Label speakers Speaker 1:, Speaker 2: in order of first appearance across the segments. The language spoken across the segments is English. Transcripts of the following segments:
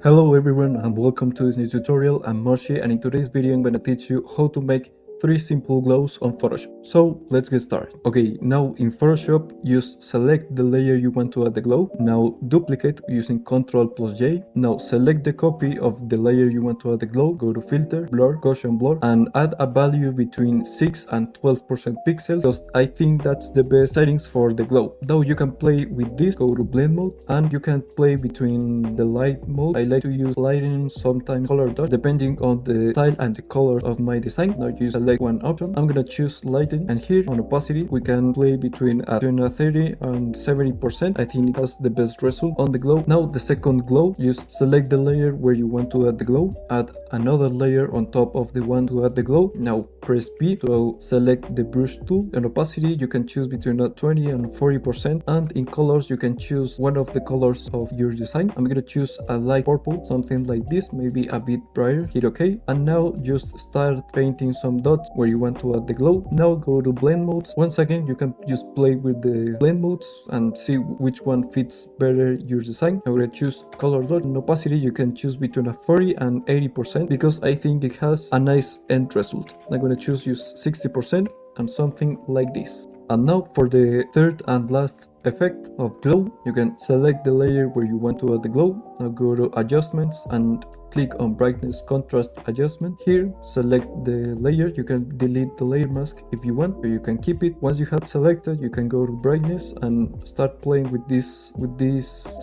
Speaker 1: Hello everyone and welcome to this new tutorial. I'm Moshi and in today's video I'm gonna teach you how to make 3 simple glows on Photoshop. So let's get started. Okay, now in Photoshop, just select the layer you want to add the glow. Now duplicate using Ctrl+J. Now select the copy of the layer you want to add the glow. Go to Filter, Blur, Gaussian Blur and add a value between 6 and 12% pixels because I think that's the best settings for the glow. Now you can play with this, go to Blend mode and you can play between the light mode. I like to use lighting, sometimes color dodge, depending on the style and the color of my design. Now you select one option. I'm gonna choose lighting and here on opacity we can play between 30 and 70%. I think it has the best result on the glow. Now the second glow, just select the layer where you want to add the glow, add another layer on top of the one to add the glow. Now press B to select the brush tool. On opacity you can choose between 20 and 40% and in colors you can choose one of the colors of your design. I'm gonna choose a light purple, something like this, maybe a bit brighter. Hit OK and now just start painting some dots where you want to add the glow. Now go to blend modes. Once again you can just play with the blend modes and see which one fits better your design. I'm gonna choose color dot. In opacity you can choose between 40 and 80% because I think it has a nice end result. I'm gonna choose use 60% and something like this. And now for the third and last effect of glow, you can select the layer where you want to add the glow. Now go to adjustments and click on brightness contrast adjustment. Here select the layer. You can delete the layer mask if you want, or you can keep it. Once you have selected, you can go to brightness and start playing with this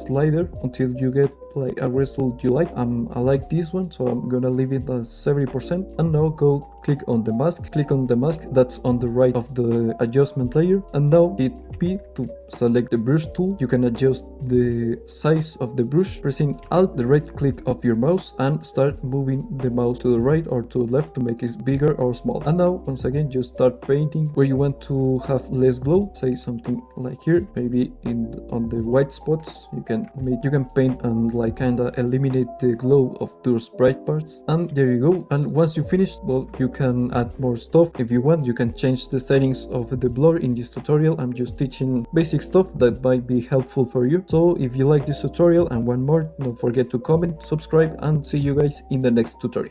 Speaker 1: slider until you get like a result you like. I like this one, so I'm gonna leave it as 70%. And now go click on the mask. Click on the mask that's on the right of the adjustment layer, and now hit P to select the brush tool. You can adjust the size of the brush pressing Alt, the right click of your mouse, and start moving the mouse to the right or to the left to make it bigger or small. And now once again just start painting where you want to have less glow. Say something like here, maybe on the white spots you can paint and like kinda eliminate the glow of those bright parts. And there you go. And once you finish, well, you can add more stuff if you want. You can change the settings of the blur. In this tutorial I'm just teaching basic stuff that might be helpful for you. So if you like this tutorial and want more, don't forget to comment, subscribe, and see you guys in the next tutorial.